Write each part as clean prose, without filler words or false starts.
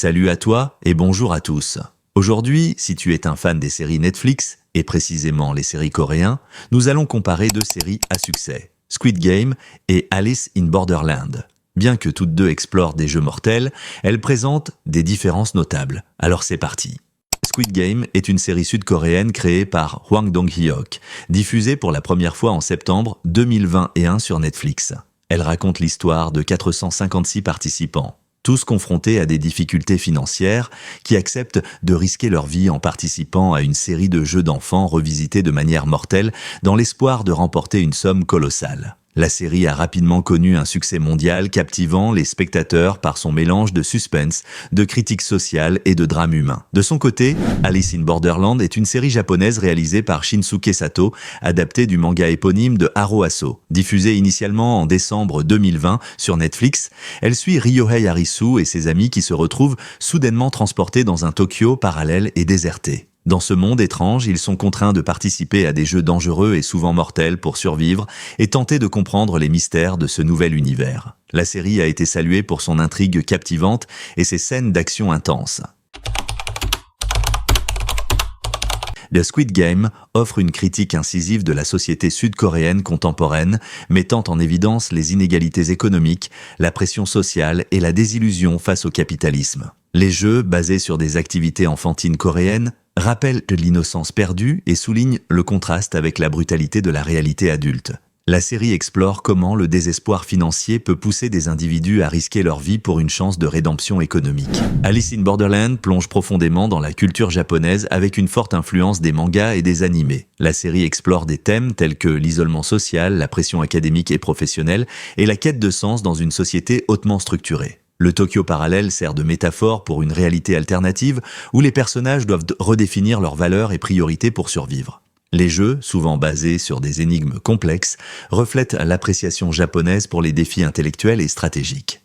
Salut à toi et bonjour à tous. Aujourd'hui, si tu es un fan des séries Netflix, et précisément les séries coréennes, nous allons comparer deux séries à succès, Squid Game et Alice in Borderland. Bien que toutes deux explorent des jeux mortels, elles présentent des différences notables. Alors c'est parti. Squid Game est une série sud-coréenne créée par Hwang Dong-hyuk, diffusée pour la première fois en septembre 2021 sur Netflix. Elle raconte l'histoire de 456 participants, tous confrontés à des difficultés financières, qui acceptent de risquer leur vie en participant à une série de jeux d'enfants revisités de manière mortelle dans l'espoir de remporter une somme colossale. La série a rapidement connu un succès mondial captivant les spectateurs par son mélange de suspense, de critique sociale et de drame humain. De son côté, Alice in Borderland est une série japonaise réalisée par Shinsuke Sato, adaptée du manga éponyme de Haro Aso. Diffusée initialement en décembre 2020 sur Netflix, elle suit Ryohei Arisu et ses amis qui se retrouvent soudainement transportés dans un Tokyo parallèle et déserté. Dans ce monde étrange, ils sont contraints de participer à des jeux dangereux et souvent mortels pour survivre et tenter de comprendre les mystères de ce nouvel univers. La série a été saluée pour son intrigue captivante et ses scènes d'action intenses. The Squid Game offre une critique incisive de la société sud-coréenne contemporaine, mettant en évidence les inégalités économiques, la pression sociale et la désillusion face au capitalisme. Les jeux, basés sur des activités enfantines coréennes, rappellent de l'innocence perdue et soulignent le contraste avec la brutalité de la réalité adulte. La série explore comment le désespoir financier peut pousser des individus à risquer leur vie pour une chance de rédemption économique. Alice in Borderland plonge profondément dans la culture japonaise avec une forte influence des mangas et des animés. La série explore des thèmes tels que l'isolement social, la pression académique et professionnelle et la quête de sens dans une société hautement structurée. Le Tokyo parallèle sert de métaphore pour une réalité alternative où les personnages doivent redéfinir leurs valeurs et priorités pour survivre. Les jeux, souvent basés sur des énigmes complexes, reflètent l'appréciation japonaise pour les défis intellectuels et stratégiques.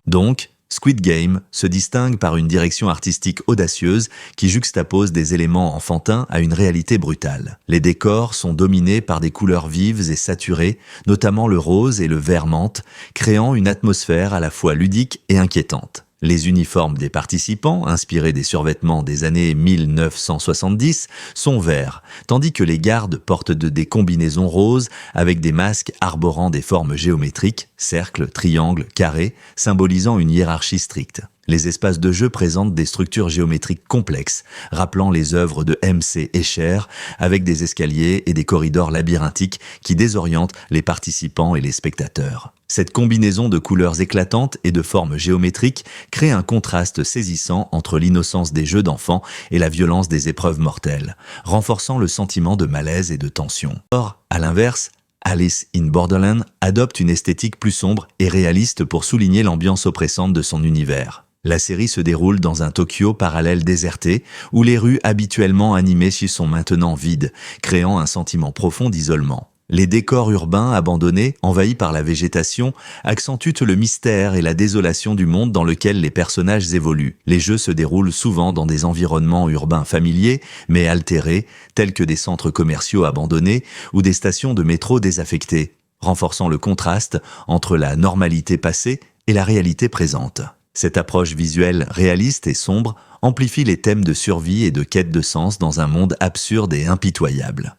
Donc, Squid Game se distingue par une direction artistique audacieuse qui juxtapose des éléments enfantins à une réalité brutale. Les décors sont dominés par des couleurs vives et saturées, notamment le rose et le vert menthe, créant une atmosphère à la fois ludique et inquiétante. Les uniformes des participants, inspirés des survêtements des années 1970, sont verts, tandis que les gardes portent des combinaisons roses avec des masques arborant des formes géométriques, cercles, triangles, carrés, symbolisant une hiérarchie stricte. Les espaces de jeu présentent des structures géométriques complexes, rappelant les œuvres de M.C. Escher, avec des escaliers et des corridors labyrinthiques qui désorientent les participants et les spectateurs. Cette combinaison de couleurs éclatantes et de formes géométriques crée un contraste saisissant entre l'innocence des jeux d'enfants et la violence des épreuves mortelles, renforçant le sentiment de malaise et de tension. Or, à l'inverse, Alice in Borderland adopte une esthétique plus sombre et réaliste pour souligner l'ambiance oppressante de son univers. La série se déroule dans un Tokyo parallèle déserté, où les rues habituellement animées s'y sont maintenant vides, créant un sentiment profond d'isolement. Les décors urbains abandonnés, envahis par la végétation, accentuent le mystère et la désolation du monde dans lequel les personnages évoluent. Les jeux se déroulent souvent dans des environnements urbains familiers, mais altérés, tels que des centres commerciaux abandonnés ou des stations de métro désaffectées, renforçant le contraste entre la normalité passée et la réalité présente. Cette approche visuelle réaliste et sombre amplifie les thèmes de survie et de quête de sens dans un monde absurde et impitoyable.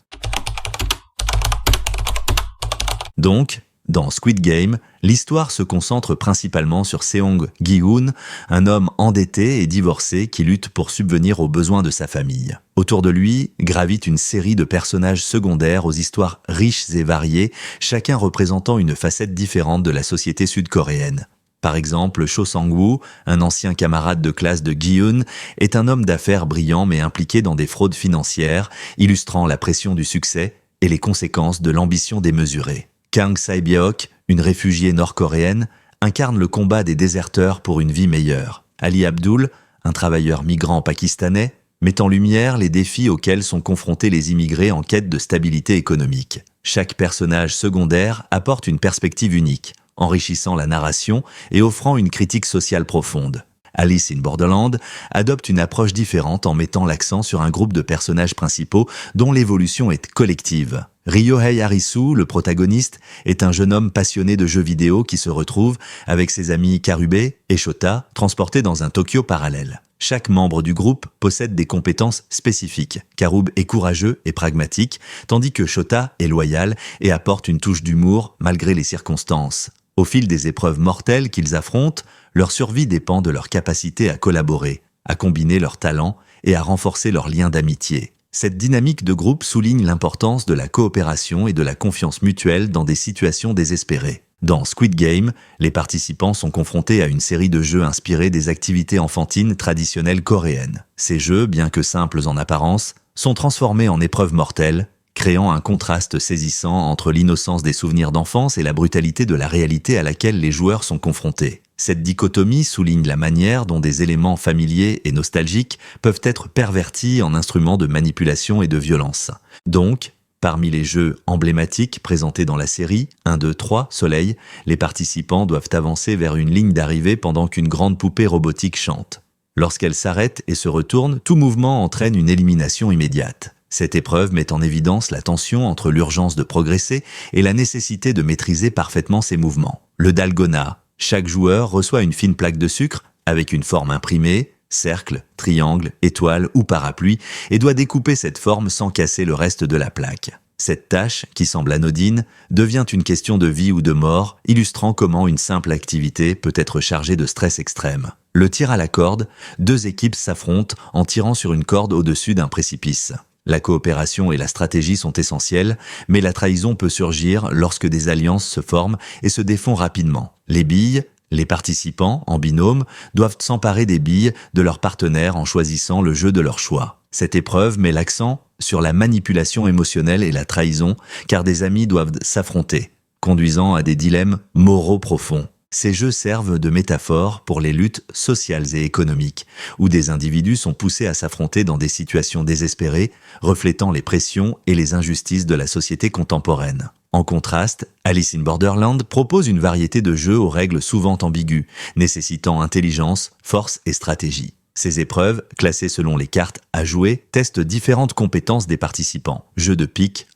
Donc, dans Squid Game, l'histoire se concentre principalement sur Seong Gi-hoon, un homme endetté et divorcé qui lutte pour subvenir aux besoins de sa famille. Autour de lui gravite une série de personnages secondaires aux histoires riches et variées, chacun représentant une facette différente de la société sud-coréenne. Par exemple, Cho Sang-woo, un ancien camarade de classe de Gi-hoon, est un homme d'affaires brillant mais impliqué dans des fraudes financières, illustrant la pression du succès et les conséquences de l'ambition démesurée. Kang Sae-byeok, une réfugiée nord-coréenne, incarne le combat des déserteurs pour une vie meilleure. Ali Abdul, un travailleur migrant pakistanais, met en lumière les défis auxquels sont confrontés les immigrés en quête de stabilité économique. Chaque personnage secondaire apporte une perspective unique, enrichissant la narration et offrant une critique sociale profonde. Alice in Borderland adopte une approche différente en mettant l'accent sur un groupe de personnages principaux dont l'évolution est collective. Ryohei Harisu, le protagoniste, est un jeune homme passionné de jeux vidéo qui se retrouve, avec ses amis Karube et Shota, transportés dans un Tokyo parallèle. Chaque membre du groupe possède des compétences spécifiques. Karube est courageux et pragmatique, tandis que Shota est loyal et apporte une touche d'humour malgré les circonstances. Au fil des épreuves mortelles qu'ils affrontent, leur survie dépend de leur capacité à collaborer, à combiner leurs talents et à renforcer leurs liens d'amitié. Cette dynamique de groupe souligne l'importance de la coopération et de la confiance mutuelle dans des situations désespérées. Dans Squid Game, les participants sont confrontés à une série de jeux inspirés des activités enfantines traditionnelles coréennes. Ces jeux, bien que simples en apparence, sont transformés en épreuves mortelles, créant un contraste saisissant entre l'innocence des souvenirs d'enfance et la brutalité de la réalité à laquelle les joueurs sont confrontés. Cette dichotomie souligne la manière dont des éléments familiers et nostalgiques peuvent être pervertis en instruments de manipulation et de violence. Donc, parmi les jeux emblématiques présentés dans la série, 1, 2, 3, Soleil, les participants doivent avancer vers une ligne d'arrivée pendant qu'une grande poupée robotique chante. Lorsqu'elle s'arrête et se retourne, tout mouvement entraîne une élimination immédiate. Cette épreuve met en évidence la tension entre l'urgence de progresser et la nécessité de maîtriser parfaitement ses mouvements. Le dalgona. Chaque joueur reçoit une fine plaque de sucre avec une forme imprimée, cercle, triangle, étoile ou parapluie, et doit découper cette forme sans casser le reste de la plaque. Cette tâche, qui semble anodine, devient une question de vie ou de mort, illustrant comment une simple activité peut être chargée de stress extrême. Le tir à la corde, 2 équipes s'affrontent en tirant sur une corde au-dessus d'un précipice. La coopération et la stratégie sont essentielles, mais la trahison peut surgir lorsque des alliances se forment et se défont rapidement. Les billes, les participants, en binôme, doivent s'emparer des billes de leurs partenaires en choisissant le jeu de leur choix. Cette épreuve met l'accent sur la manipulation émotionnelle et la trahison, car des amis doivent s'affronter, conduisant à des dilemmes moraux profonds. Ces jeux servent de métaphore pour les luttes sociales et économiques, où des individus sont poussés à s'affronter dans des situations désespérées, reflétant les pressions et les injustices de la société contemporaine. En contraste, Alice in Borderland propose une variété de jeux aux règles souvent ambiguës, nécessitant intelligence, force et stratégie. Ces épreuves, classées selon les cartes à jouer, testent différentes compétences des participants. Jeux de pique,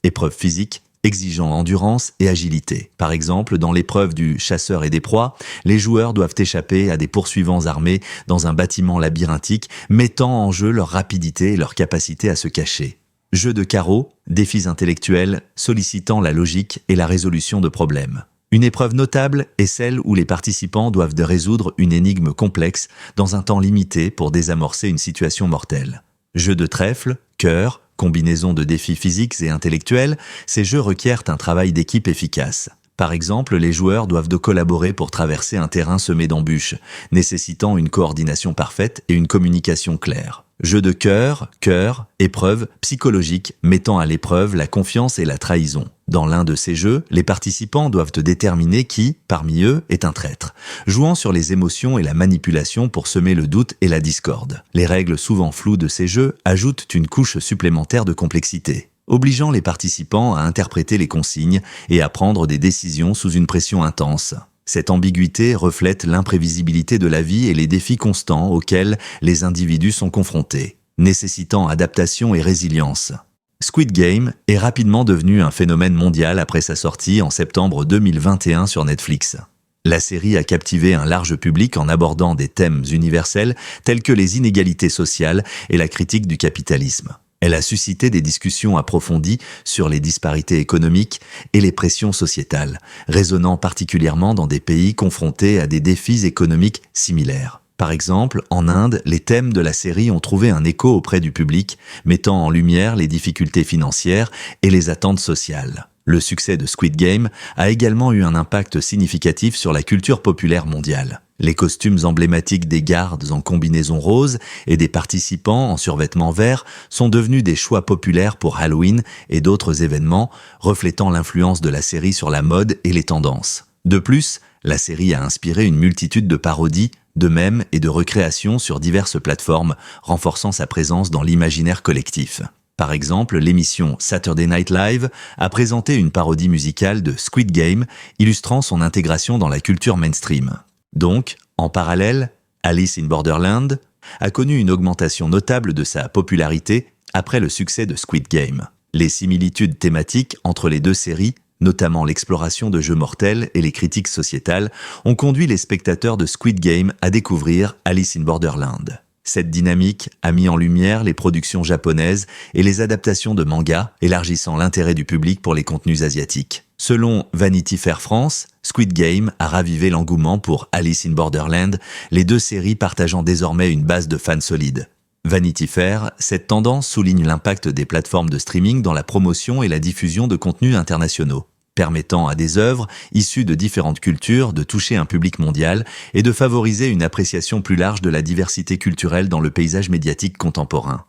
épreuves physiques, exigeant endurance et agilité. Par exemple, dans l'épreuve du chasseur et des proies, les joueurs doivent échapper à des poursuivants armés dans un bâtiment labyrinthique, mettant en jeu leur rapidité et leur capacité à se cacher. Jeu de carreau, défis intellectuels sollicitant la logique et la résolution de problèmes. Une épreuve notable est celle où les participants doivent résoudre une énigme complexe dans un temps limité pour désamorcer une situation mortelle. Jeu de trèfle, cœur, combinaison de défis physiques et intellectuels, ces jeux requièrent un travail d'équipe efficace. Par exemple, les joueurs doivent collaborer pour traverser un terrain semé d'embûches, nécessitant une coordination parfaite et une communication claire. Jeu de cœur, épreuve psychologique mettant à l'épreuve la confiance et la trahison. Dans l'un de ces jeux, les participants doivent déterminer qui, parmi eux, est un traître, jouant sur les émotions et la manipulation pour semer le doute et la discorde. Les règles souvent floues de ces jeux ajoutent une couche supplémentaire de complexité, obligeant les participants à interpréter les consignes et à prendre des décisions sous une pression intense. Cette ambiguïté reflète l'imprévisibilité de la vie et les défis constants auxquels les individus sont confrontés, nécessitant adaptation et résilience. Squid Game est rapidement devenu un phénomène mondial après sa sortie en septembre 2021 sur Netflix. La série a captivé un large public en abordant des thèmes universels tels que les inégalités sociales et la critique du capitalisme. Elle a suscité des discussions approfondies sur les disparités économiques et les pressions sociétales, résonnant particulièrement dans des pays confrontés à des défis économiques similaires. Par exemple, en Inde, les thèmes de la série ont trouvé un écho auprès du public, mettant en lumière les difficultés financières et les attentes sociales. Le succès de Squid Game a également eu un impact significatif sur la culture populaire mondiale. Les costumes emblématiques des gardes en combinaison rose et des participants en survêtement vert sont devenus des choix populaires pour Halloween et d'autres événements, reflétant l'influence de la série sur la mode et les tendances. De plus, la série a inspiré une multitude de parodies, de mèmes et de recréations sur diverses plateformes, renforçant sa présence dans l'imaginaire collectif. Par exemple, l'émission Saturday Night Live a présenté une parodie musicale de Squid Game, illustrant son intégration dans la culture mainstream. Donc, en parallèle, Alice in Borderland a connu une augmentation notable de sa popularité après le succès de Squid Game. Les similitudes thématiques entre les deux séries, notamment l'exploration de jeux mortels et les critiques sociétales, ont conduit les spectateurs de Squid Game à découvrir Alice in Borderland. Cette dynamique a mis en lumière les productions japonaises et les adaptations de mangas, élargissant l'intérêt du public pour les contenus asiatiques. Selon Vanity Fair France, Squid Game a ravivé l'engouement pour Alice in Borderland, les deux séries partageant désormais une base de fans solides. Vanity Fair, cette tendance souligne l'impact des plateformes de streaming dans la promotion et la diffusion de contenus internationaux, permettant à des œuvres issues de différentes cultures de toucher un public mondial et de favoriser une appréciation plus large de la diversité culturelle dans le paysage médiatique contemporain.